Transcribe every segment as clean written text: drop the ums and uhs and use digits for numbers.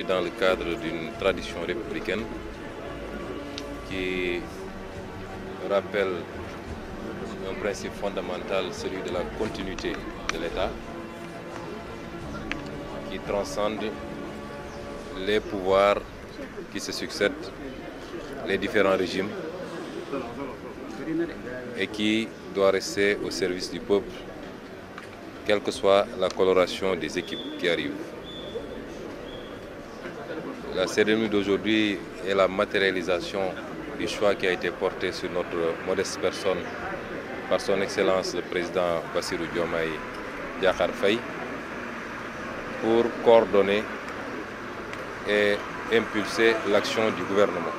Dans le cadre d'une tradition républicaine qui rappelle un principe fondamental, celui de la continuité de l'État, qui transcende les pouvoirs qui se succèdent, les différents régimes, et qui doit rester au service du peuple, quelle que soit la coloration des équipes qui arrivent. La cérémonie d'aujourd'hui est la matérialisation du choix qui a été porté sur notre modeste personne par son Excellence le Président Bassirou Diomaye Diakhar Faye pour coordonner et impulser l'action du gouvernement.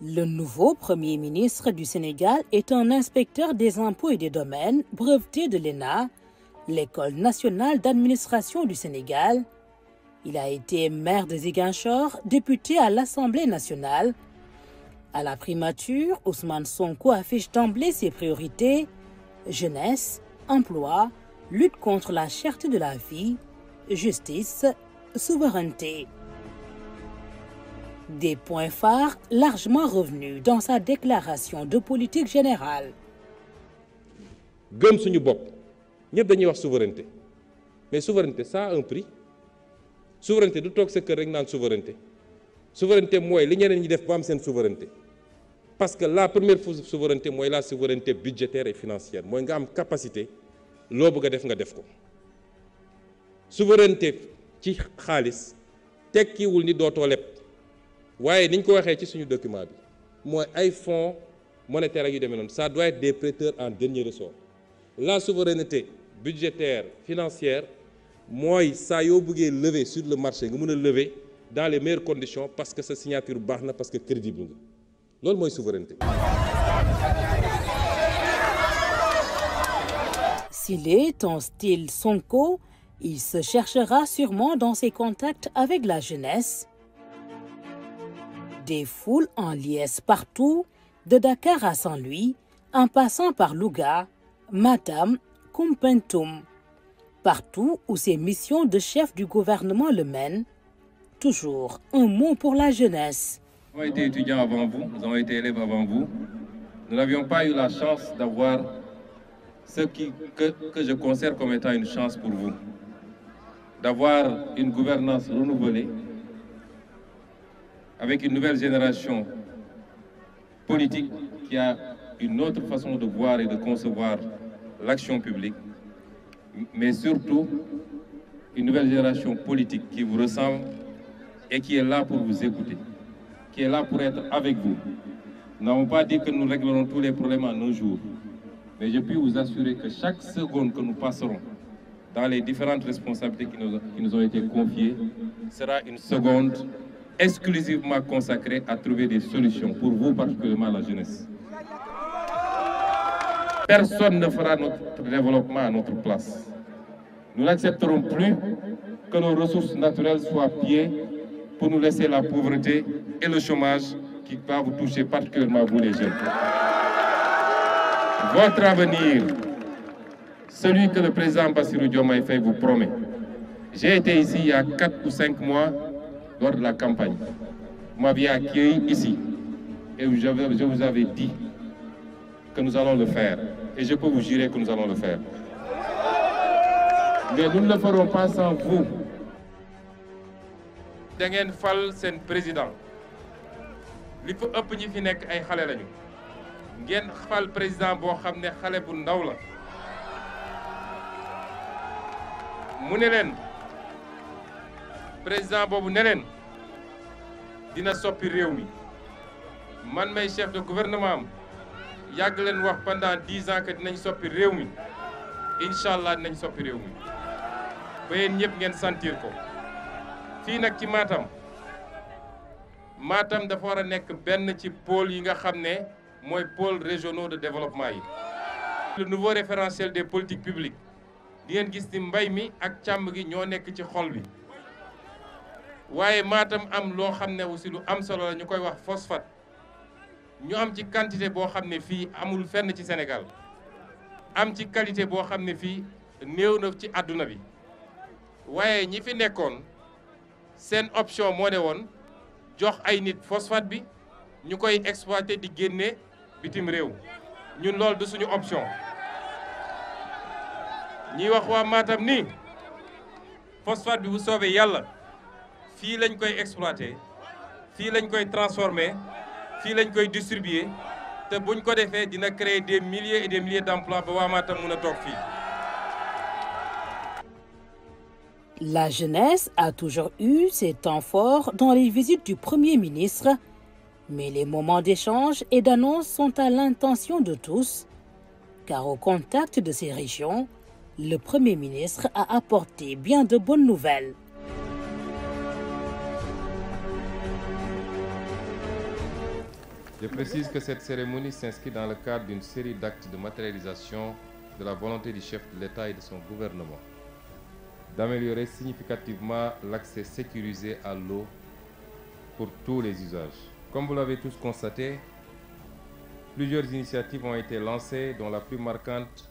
Le nouveau Premier ministre du Sénégal est un inspecteur des impôts et des domaines breveté de l'ENA, l'École nationale d'administration du Sénégal. Il a été maire de Ziguinchor, député à l'Assemblée nationale. À la primature, Ousmane Sonko affiche d'emblée ses priorités: jeunesse, emploi, lutte contre la cherté de la vie, justice, souveraineté. Des points phares largement revenus dans sa déclaration de politique générale. Gëm suñu bopp ñëpp dañuy wax souveraineté mais souveraineté ça a un prix. Souveraineté du toog sa kër rek naan souveraineté mooy li ñeneen ñi def ba am seen souveraineté parce que la première souveraineté mooy la souveraineté budgétaire et financière mooy nga am capacité loo bëgg a def nga def ko. Souveraineté ci xaalis tekkiwul ni dootoo leb waaye niñ ko waxee ci suñu document bi mooy ay fonds monétaires ak yu demee noonu ça doit être des prêteurs en dernier ressort. La souveraineté budgétaire financière mooy saa yoo bëggee lever sur le marché nga mën a lever dans les meilleures conditions parce que sa signature baax na parce que crédible nga loolu mooy souveraineté. S'il est en style Sonko, il se cherchera sûrement dans ses contacts avec la jeunesse. Des foules en liesse partout, de Dakar à Saint-Louis, en passant par Louga, Matam, Koumpentoum. Partout où ces missions de chef du gouvernement le mènent, toujours un mot pour la jeunesse. Nous avons été étudiants avant vous, nous avons été élèves avant vous. Nous n'avions pas eu la chance d'avoir ce que je considère comme étant une chance pour vous. D'avoir une gouvernance renouvelée, avec une nouvelle génération politique qui a une autre façon de voir et de concevoir l'action publique. Mais surtout, une nouvelle génération politique qui vous ressemble et qui est là pour vous écouter, qui est là pour être avec vous. Nous n'avons pas dit que nous réglerons tous les problèmes en un jour, mais je puis vous assurer que chaque seconde que nous passerons dans les différentes responsabilités qui nous ont été confiées sera une seconde exclusivement consacrée à trouver des solutions pour vous, particulièrement la jeunesse. Personne ne fera notre développement à notre place. Nous n'accepterons plus que nos ressources naturelles soient pillées pour nous laisser la pauvreté et le chômage qui va vous toucher particulièrement vous les jeunes. Votre avenir, celui que le président Bassirou Diomaye Faye vous promet. J'ai été ici il y a 4 ou 5 mois lors de la campagne. Vous m'aviez accueilli ici et je vous avais dit que nous allons le faire. Et je peux vous jurer que nous allons le faire. Mais nous ne le ferons pas sans vous. Da ngeen fal seen président li ko ëpp ñi fi nekk ay xale lañu ngeen fal président boo xam ne xale bu ndaw la mu ne leen président boobu ne leen dina soppi réew mi man may chef de gouvernement am yàgg leen wax pendant 10 ans que dinañ soppi réew mi incha allah dinañ soppi réew mi ba yéen ñëpp ngeen sentir ko fii nag ci Matam dafa war a nekk benn ci pôle yi nga xam ne mooy pôle régionaux de développement yi. Le nouveau référentiel des politiques publiques di ngeen gis ni mbay mi ak càmm gi ñoo nekk ci xol bi waaye Matam am loo xam ne aussi lu am solo la ñu koy wax phosphate. ñu am ci quantité boo xam ne fii amul fenn ci Sénégal am ci qualité boo xam ne fii néew na ci àdduna bi waaye ñi fi nekkoon seen option moo ne woon jox ay nit phosphate bi ñu koy exploiter di génne bitim réew ñun loolu du suñu option ñi wax waa Matam ni phosphate bi bu soobee yàlla fii lañ koy exploiter fii lañ koy transformer fii lañ koy distribuer te buñ ko defee dina créer des milliers et des milliers d'emplois ba waa Matam mun a toog fii. La jeunesse a toujours eu ses temps forts dans les visites du Premier ministre, mais les moments d'échange et d'annonce sont à l'intention de tous, car au contact de ces régions, le Premier ministre a apporté bien de bonnes nouvelles. Je précise que cette cérémonie s'inscrit dans le cadre d'une série d'actes de matérialisation de la volonté du chef de l'État et de son gouvernement d'améliorer significativement l'accès sécurisé à l'eau pour tous les usages. Comme vous l'avez tous constaté, plusieurs initiatives ont été lancées, dont la plus marquante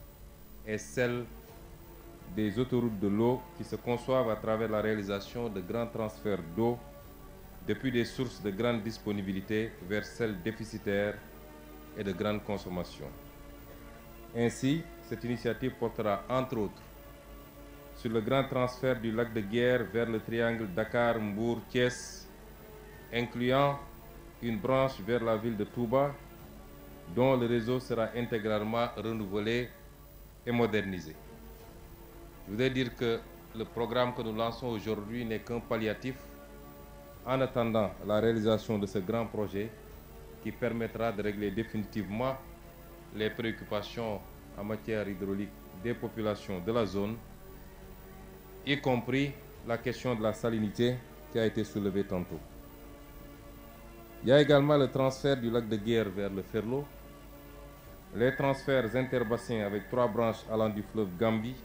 est celle des autoroutes de l'eau qui se conçoivent à travers la réalisation de grands transferts d'eau depuis des sources de grande disponibilité vers celles déficitaires et de grande consommation. Ainsi, cette initiative portera entre autres sur le grand transfert du lac de Guiers vers le triangle Dakar-Mbour-Thiès, incluant une branche vers la ville de Touba, dont le réseau sera intégralement renouvelé et modernisé. Je voudrais dire que le programme que nous lançons aujourd'hui n'est qu'un palliatif en attendant la réalisation de ce grand projet qui permettra de régler définitivement les préoccupations en matière hydraulique des populations de la zone, y compris la question de la salinité qui a été soulevée tantôt. Il y a également le transfert du lac de Guiers vers le Ferlo, les transferts interbassins avec 3 branches allant du fleuve Gambie,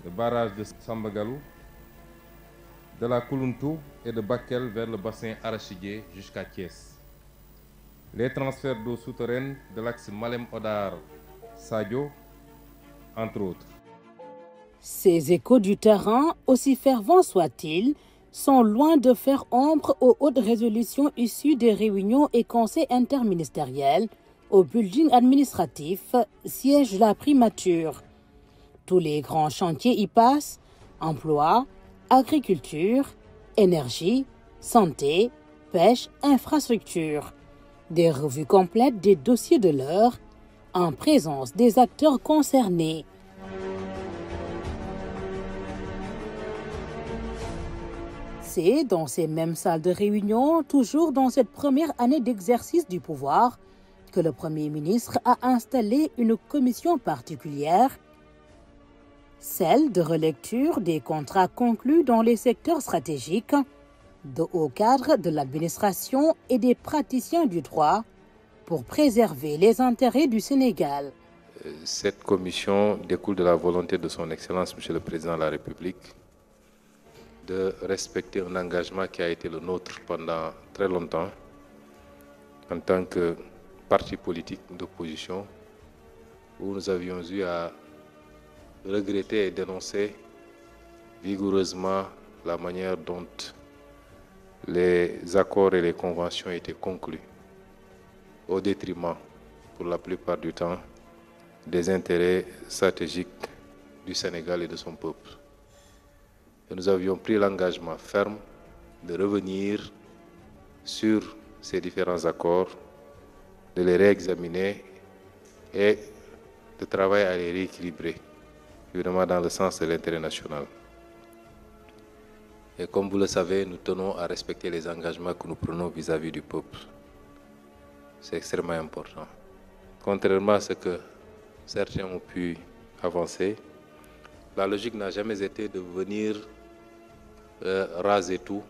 le barrage de Sambagalou, de la Koulountou et de Bakel vers le bassin arachidier jusqu'à Thiès. Les transferts d'eau souterraine de l'axe Malem-Odar-Sadio, entre autres. Ces échos du terrain, aussi fervents soient-ils, sont loin de faire ombre aux hautes résolutions issues des réunions et conseils interministériels au building administratif, siège de la primature. Tous les grands chantiers y passent, emploi, agriculture, énergie, santé, pêche, infrastructure. Des revues complètes des dossiers de l'heure en présence des acteurs concernés. C'est dans ces mêmes salles de réunion, toujours dans cette première année d'exercice du pouvoir, que le Premier ministre a installé une commission particulière, celle de relecture des contrats conclus dans les secteurs stratégiques, de hauts cadres de l'administration et des praticiens du droit pour préserver les intérêts du Sénégal. Cette commission découle de la volonté de son Excellence, Monsieur le Président de la République, de respecter un engagement qui a été le nôtre pendant très longtemps en tant que parti politique d'opposition, où nous avions eu à regretter et dénoncer vigoureusement la manière dont les accords et les conventions étaient conclus au détriment, pour la plupart du temps, des intérêts stratégiques du Sénégal et de son peuple. Et nous avions pris l'engagement ferme de revenir sur ces différents accords, de les réexaminer et de travailler à les rééquilibrer, évidemment dans le sens de l'intérêt national. Et comme vous le savez, nous tenons à respecter les engagements que nous prenons vis-à-vis du peuple. C'est extrêmement important. Contrairement à ce que certains ont pu avancer, la logique n'a jamais été de venir raser tout,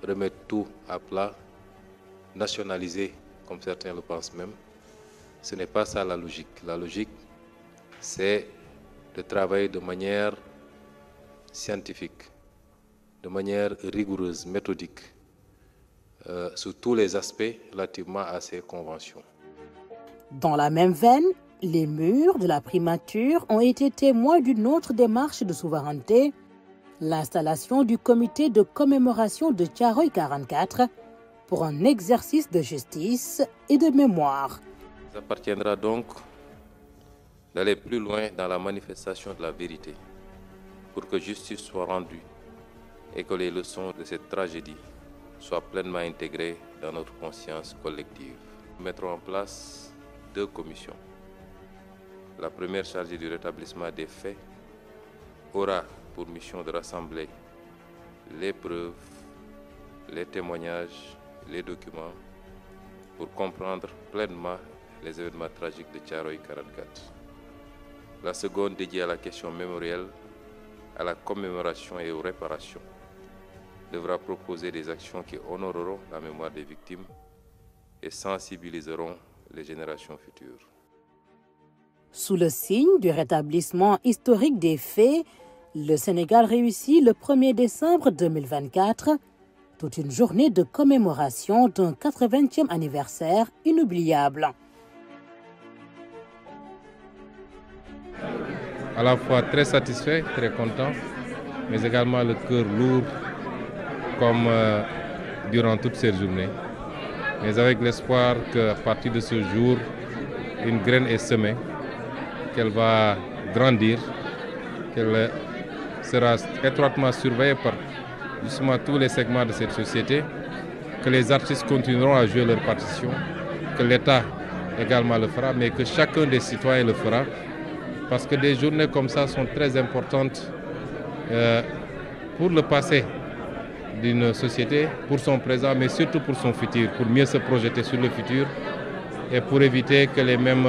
remettre tout à plat, nationaliser, comme certains le pensent même. Ce n'est pas ça la logique. La logique, c'est de travailler de manière scientifique, de manière rigoureuse, méthodique, sur tous les aspects relativement à ces conventions. Dans la même veine, les murs de la primature ont été témoins d'une autre démarche de souveraineté, l'installation du comité de commémoration de Thiaroye 44 pour un exercice de justice et de mémoire. Il appartiendra donc d'aller plus loin dans la manifestation de la vérité pour que justice soit rendue et que les leçons de cette tragédie soient pleinement intégrées dans notre conscience collective. Nous mettrons en place 2 commissions. La première, chargée du rétablissement des faits, aura pour mission de rassembler les preuves, les témoignages, les documents pour comprendre pleinement les événements tragiques de Thiaroye 44. La seconde, dédiée à la question mémorielle, à la commémoration et aux réparations, devra proposer des actions qui honoreront la mémoire des victimes et sensibiliseront les générations futures. Sous le signe du rétablissement historique des faits, le Sénégal réussit le 1er décembre 2024 toute une journée de commémoration d'un 80e anniversaire inoubliable. À la fois très satisfait, très content, mais également le cœur lourd comme durant toute cette journée. Mais avec l'espoir qu'à partir de ce jour, une graine est semée, qu'elle va grandir, qu'elle sera étroitement surveillée par justement tous les segments de cette société, que les artistes continueront à jouer leur partition, que l'État également le fera, mais que chacun des citoyens le fera, parce que des journées comme ça sont très importantes pour le passé d'une société, pour son présent, mais surtout pour son futur, pour mieux se projeter sur le futur et pour éviter que les mêmes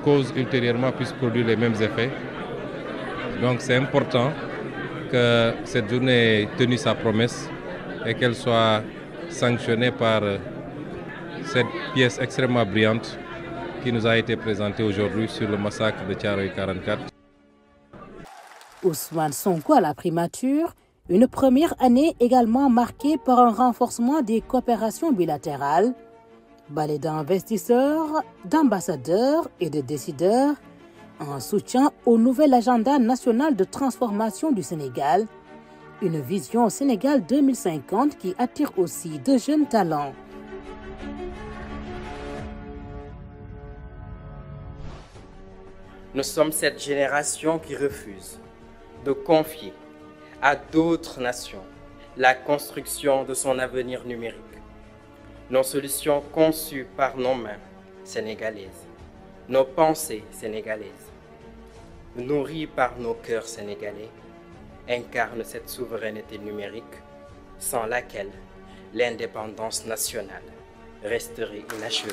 causes ultérieurement puissent produire les mêmes effets. Donc c'est important que cette journée ait tenu sa promesse et qu'elle soit sanctionnée par cette pièce extrêmement brillante qui nous a été présentée aujourd'hui sur le massacre de Thiaroye 44. Ousmane Sonko à la primature, une première année également marquée par un renforcement des coopérations bilatérales, balai d'investisseurs, d'ambassadeurs et de décideurs, en soutien au nouvel agenda national de transformation du Sénégal, une vision Sénégal 2050 qui attire aussi de jeunes talents. Nous sommes cette génération qui refuse de confier à d'autres nations la construction de son avenir numérique. Nos solutions conçues par nos mains sénégalaises, nos pensées sénégalaises, nourries par nos cœurs sénégalais, incarnent cette souveraineté numérique sans laquelle l'indépendance nationale resterait inachevée.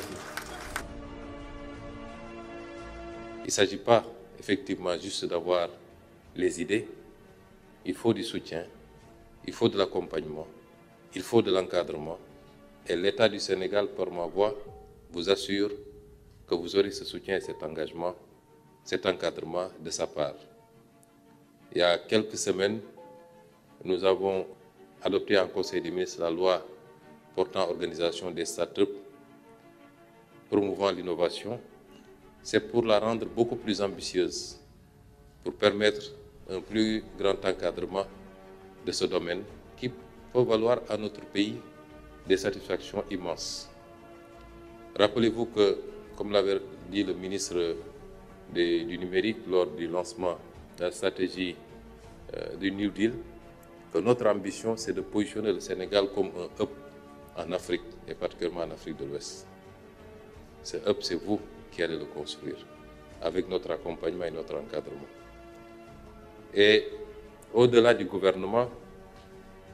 Il ne s'agit pas effectivement juste d'avoir les idées, il faut du soutien, il faut de l'accompagnement, il faut de l'encadrement. Et l'État du Sénégal, par ma voix, vous assure que vous aurez ce soutien et cet engagement, cet encadrement de sa part. Il y a quelques semaines, nous avons adopté en Conseil des ministres la loi portant organisation des startups, promouvant l'innovation. C'est pour la rendre beaucoup plus ambitieuse, pour permettre un plus grand encadrement de ce domaine qui peut valoir à notre pays des satisfactions immenses. Rappelez-vous que, comme l'avait dit le ministre du numérique lors du lancement de la stratégie du New Deal, que notre ambition, c'est de positionner le Sénégal comme un hub en Afrique, et particulièrement en Afrique de l'Ouest. Ce hub, c'est vous qui allez le construire, avec notre accompagnement et notre encadrement. Et au-delà du gouvernement,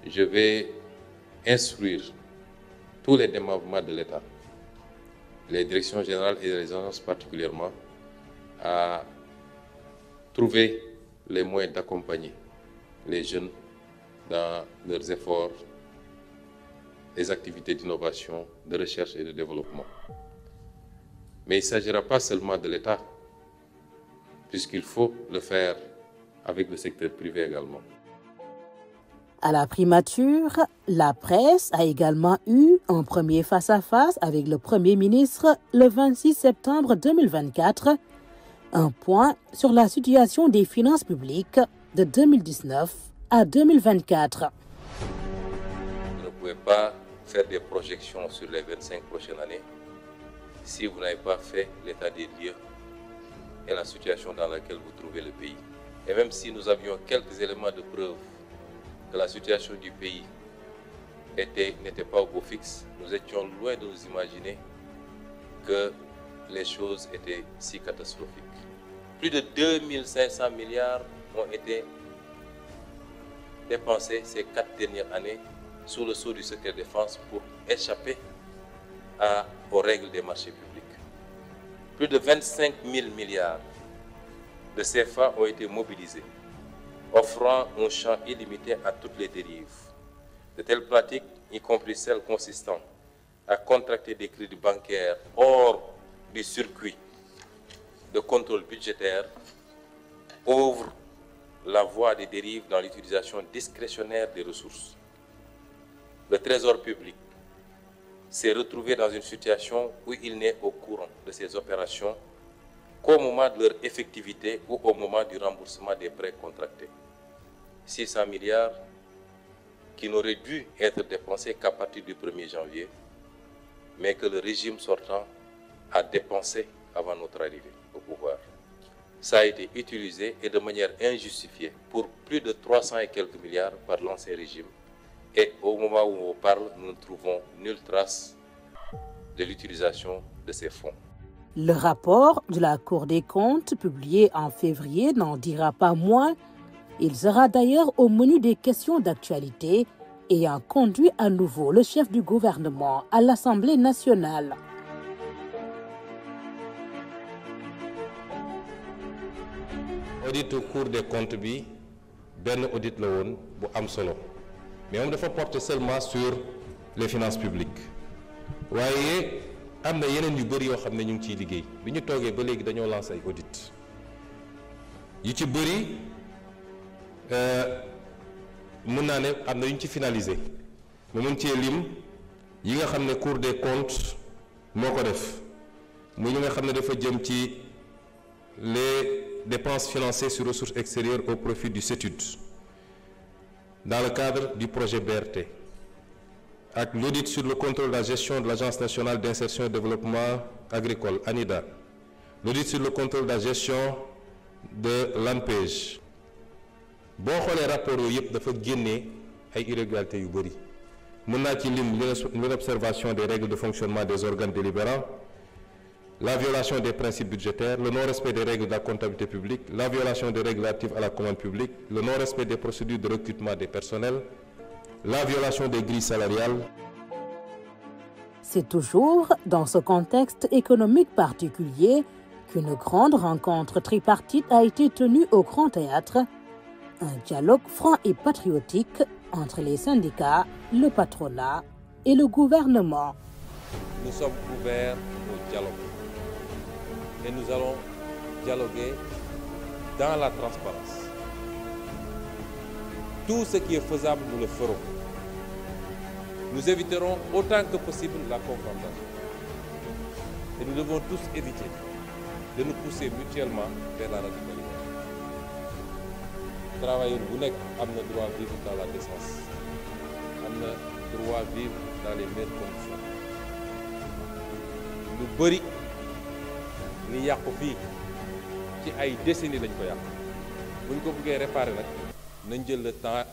je vais instruire tous les démembrements de l'État, les directions générales et les agences particulièrement, à trouver les moyens d'accompagner les jeunes dans leurs efforts, les activités d'innovation, de recherche et de développement. Mais il ne s'agira pas seulement de l'État, puisqu'il faut le faire avec le secteur privé également. À la primature, la presse a également eu un premier face-à-face avec le Premier ministre le 26 septembre 2024, un point sur la situation des finances publiques de 2019 à 2024. Vous ne pouvez pas faire des projections sur les 25 prochaines années si vous n'avez pas fait l'état des lieux et la situation dans laquelle vous trouvez le pays. Et même si nous avions quelques éléments de preuve que la situation du pays n'était pas au beau fixe, nous étions loin de nous imaginer que les choses étaient si catastrophiques. Plus de 2500 milliards ont été dépensés ces 4 dernières années sous le sceau du secret défense pour échapper aux règles des marchés publics. Plus de 25 000 milliards de CFA ont été mobilisés, offrant un champ illimité à toutes les dérives. De telles pratiques, y compris celles consistant à contracter des crédits bancaires hors du circuit de contrôle budgétaire, ouvrent la voie des dérives dans l'utilisation discrétionnaire des ressources. Le Trésor public s'est retrouvé dans une situation où il n'est au courant de ces opérations qu'au moment de leur effectivité ou au moment du remboursement des prêts contractés. 600 milliards qui n'auraient dû être dépensés qu'à partir du 1er janvier, mais que le régime sortant a dépensé avant notre arrivée au pouvoir. Ça a été utilisé et de manière injustifiée pour plus de 300 et quelques milliards par l'ancien régime. Et au moment où on parle, nous ne trouvons nulle trace de l'utilisation de ces fonds. Le rapport de la Cour des comptes, publié en février, n'en dira pas moins. Il sera d'ailleurs au menu des questions d'actualité ayant conduit à nouveau le chef du gouvernement à l'Assemblée nationale. Audit Cour des comptes bi benn audit la woon bu am solo mais moom dafa porter seulement sur les finances publiques waaye am na yeneen yu bëri yoo xam ne ñu ngi ciy liggéey bi ñu toogee ba léegi dañoo lancé ay audit yu ci bëri mën naa ne am na yu ñu ci finalisé ma mën cee lim yi nga xam ne Cour des comptes moo ko def muy li nga xam ne dafa jëm ci les dépenses financées sur ressources extérieures au profit du CETUD dans le cadre du projet BRT ak l'audit sur le contrôle de la gestion de l'Agence nationale d'insertion et de développement agricole ANIDA, l'audit sur le contrôle de la gestion de l'ANPEJ. boo xoolee rapport yooyu yëpp dafa génnee ay irrégularités yu bëri mën naa ci lim l'observation des règles de fonctionnement des organes délibérants, la violation des principes budgétaires, le non-respect des règles de la comptabilité publique, la violation des règles relatives à la commande publique, le non-respect des procédures de recrutement des personnels, la violation des grilles salariales. C'est toujours dans ce contexte économique particulier qu'une grande rencontre tripartite a été tenue au Grand Théâtre, un dialogue franc et patriotique entre les syndicats, le patronat et le gouvernement. Nous sommes ouverts au dialogue et nous allons dialoguer dans la transparence. Tout ce qui est faisable, nous le ferons. Nous éviterons autant que possible la confrontation. Et nous devons tous éviter de nous pousser mutuellement vers la radicalisation. Travailleur bu nekk am na droit vivre dans la décence, am na droit vivre dans les meilleures conditions. Lu bëri li yàqu fii ci ay décennies lañ ko yàq bu ñu ko bëggee réparer nag nañ jël le temps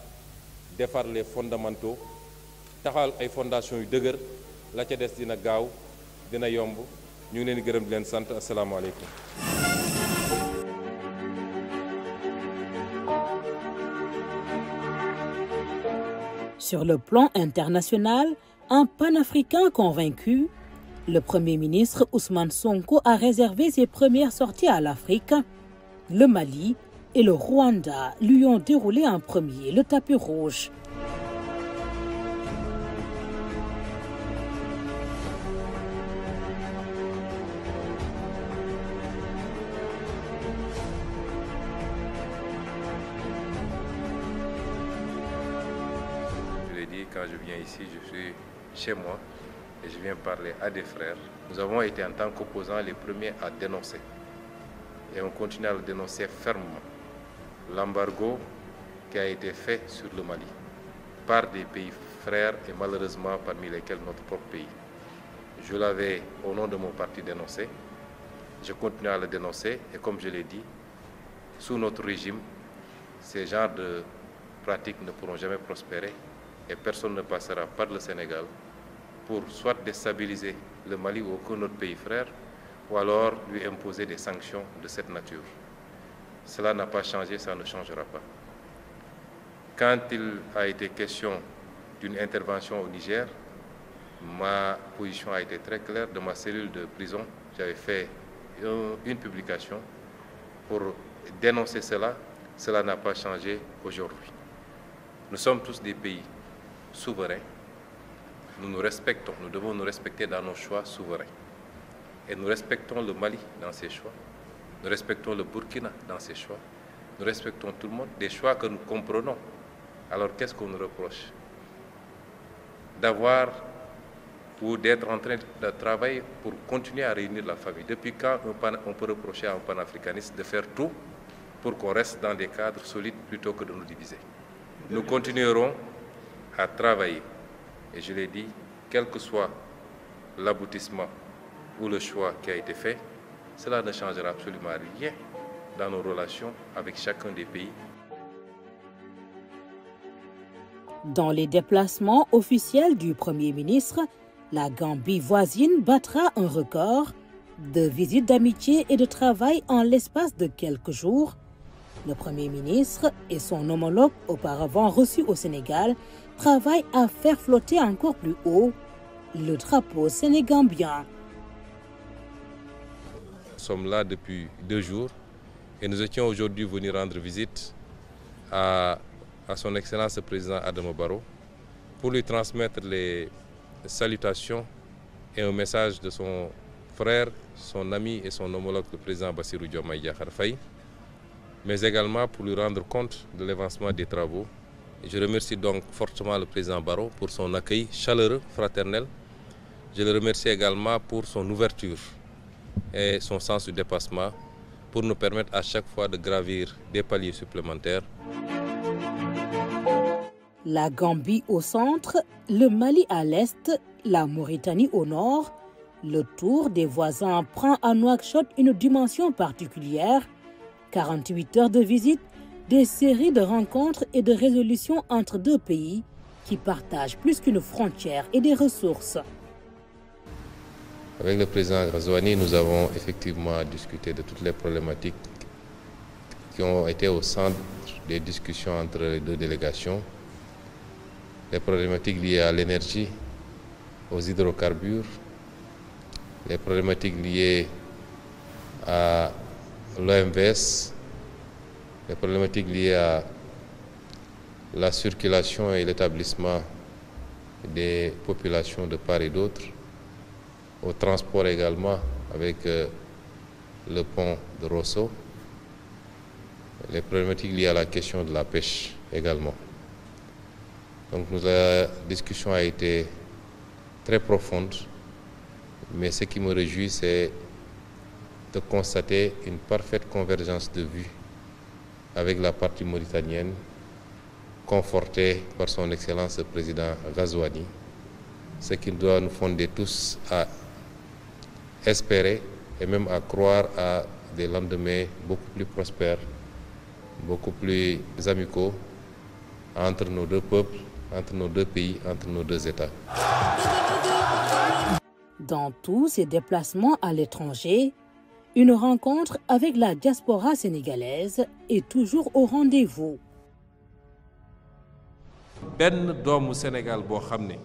defar les fondamentaux taxawal ay fondations yu dëgër la ca des dina gaaw dina yomb ñu ngi leen di gërëm di leen sant asalaamaaleykum. Sur le plan international, un panafricain convaincu, le Premier ministre Ousmane Sonko a réservé ses premières sorties à l'Afrique. Le Mali et le Rwanda lui ont déroulé en premier le tapis rouge. Quand je viens ici, je suis chez moi et je viens parler à des frères. Nous avons été en tant qu'opposants les premiers à dénoncer et on continue à le dénoncer fermement. L'embargo qui a été fait sur le Mali par des pays frères et malheureusement parmi lesquels notre propre pays. Je l'avais au nom de mon parti dénoncé, je continue à le dénoncer et comme je l'ai dit, sous notre régime, ces genres de pratiques ne pourront jamais prospérer et personne ne passera par le Sénégal pour soit déstabiliser le Mali ou aucun autre pays frère ou alors lui imposer des sanctions de cette nature. Cela n'a pas changé, ça ne changera pas. Quand il a été question d'une intervention au Niger, ma position a été très claire. De ma cellule de prison, j'avais fait une publication pour dénoncer cela. Cela n'a pas changé aujourd'hui. Nous sommes tous des pays souverains. Nous nous respectons, nous devons nous respecter dans nos choix souverains. Et nous respectons le Mali dans ses choix. Nous respectons le Burkina dans ses choix. Nous respectons tout le monde, des choix que nous comprenons. Alors qu'est-ce qu'on nous reproche? D'avoir ou d'être en train de travailler pour continuer à réunir la famille. Depuis quand on peut reprocher à un panafricaniste de faire tout pour qu'on reste dans des cadres solides plutôt que de nous diviser? Nous continuerons à travailler. Et je l'ai dit, quel que soit l'aboutissement ou le choix qui a été fait, cela ne changera absolument rien dans nos relations avec chacun des pays. Dans les déplacements officiels du Premier ministre, la Gambie voisine battra un record de visites d'amitié et de travail en l'espace de quelques jours. Le Premier ministre et son homologue auparavant reçu au Sénégal travaillent à faire flotter encore plus haut le drapeau sénégambien. Nous sommes là depuis 2 jours et nous étions aujourd'hui venus rendre visite à son Excellence le Président Adama Barrow pour lui transmettre les salutations et un message de son frère, son ami et son homologue le Président Bassirou Diomaye Diakhar Faye, mais également pour lui rendre compte de l'avancement des travaux. Et je remercie donc fortement le Président Barrow pour son accueil chaleureux, fraternel. Je le remercie également pour son ouverture et son sens du dépassement pour nous permettre à chaque fois de gravir des paliers supplémentaires. La Gambie au centre, le Mali à l'est, la Mauritanie au nord, le tour des voisins prend à Nouakchott une dimension particulière. 48 heures de visite, des séries de rencontres et de résolutions entre 2 pays qui partagent plus qu'une frontière et des ressources. Avec le président Ghazouani, nous avons effectivement discuté de toutes les problématiques qui ont été au centre des discussions entre les 2 délégations. Les problématiques liées à l'énergie, aux hydrocarbures, les problématiques liées à l'OMVS, les problématiques liées à la circulation et l'établissement des populations de part et d'autre, au transport également avec le pont de Rosso, les problématiques liées à la question de la pêche également. Donc la discussion a été très profonde, mais ce qui me réjouit, c'est de constater une parfaite convergence de vues avec la partie mauritanienne, confortée par son Excellence le Président Ghazouani, ce qui doit nous fonder tous à espérer et même à croire à des lendemains beaucoup plus prospères, beaucoup plus amicaux entre nos 2 peuples, entre nos 2 pays, entre nos 2 États. Dans tous ces déplacements à l'étranger, une rencontre avec la diaspora sénégalaise est toujours au rendez-vous. benn doomu Sénégal boo xam ne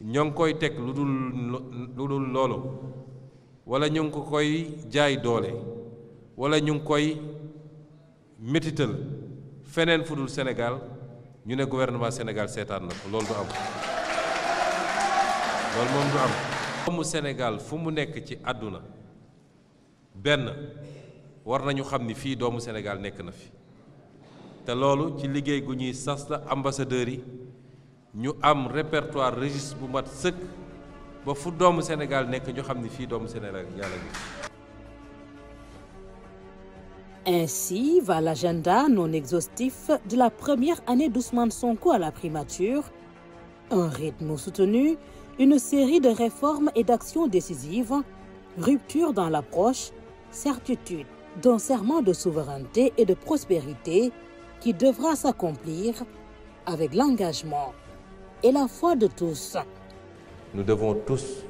ñoo ngi koy teg lu dul loolu wala ñu ngi ko koy jaay doole wala ñu ngi koy métital feneen fu dul Sénégal ñu ne gouvernement Sénégal seetaan na ko loolu du am loolu moom du am. doomu Sénégal fu mu nekk ci àdduna benn war nañu xam ni fii doomu Sénégal nekk na fi te loolu ci liggéey gu ñuy sas la ambassadeurs yi ñu am répertoire registre bu mat sëkk ba fu doomu Sénégal nekk ñu xam ni fii doomu Sénégal yàlla ngi Ainsi va l'agenda non exhaustif de la première année d'Ousmane Sonko à la primature. Un rythme soutenu, une série de réformes et d'actions décisives, rupture dans l'approche, certitude d'un serment de souveraineté et de prospérité qui devra s'accomplir avec l'engagement et la foi de tous. Nous devons tous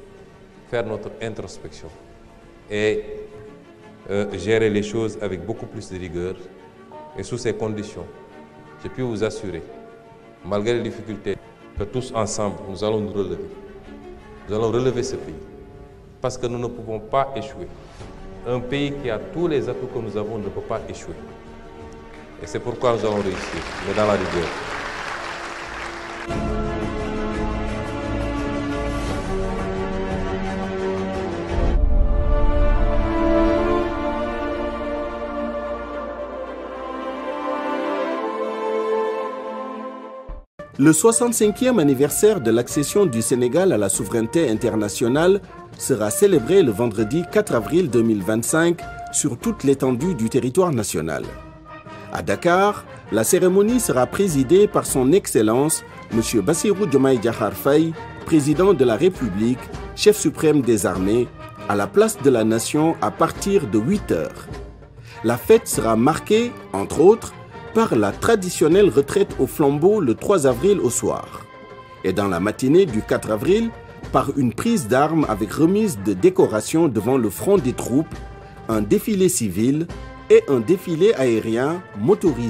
faire notre introspection et gérer les choses avec beaucoup plus de rigueur. Et sous ces conditions, je peux vous assurer, malgré les difficultés, que tous ensemble, nous allons nous relever. Nous allons relever ce pays. Parce que nous ne pouvons pas échouer. Un pays qui a tous les atouts que nous avons ne peut pas échouer. Et c'est pourquoi nous allons réussir, mais dans la rigueur. Le 65e anniversaire de l'accession du Sénégal à la souveraineté internationale sera célébré le vendredi 4 avril 2025 sur toute l'étendue du territoire national. À Dakar, la cérémonie sera présidée par son Excellence M. Bassirou Diomaye Diakhar Faye, président de la République, chef suprême des armées, à la place de la nation à partir de 8 heures. La fête sera marquée, entre autres, par la traditionnelle retraite au flambeau le 3 avril au soir. Et dans la matinée du 4 avril, par une prise d'armes avec remise de décorations devant le front des troupes, un défilé civil et un défilé aérien motorisé.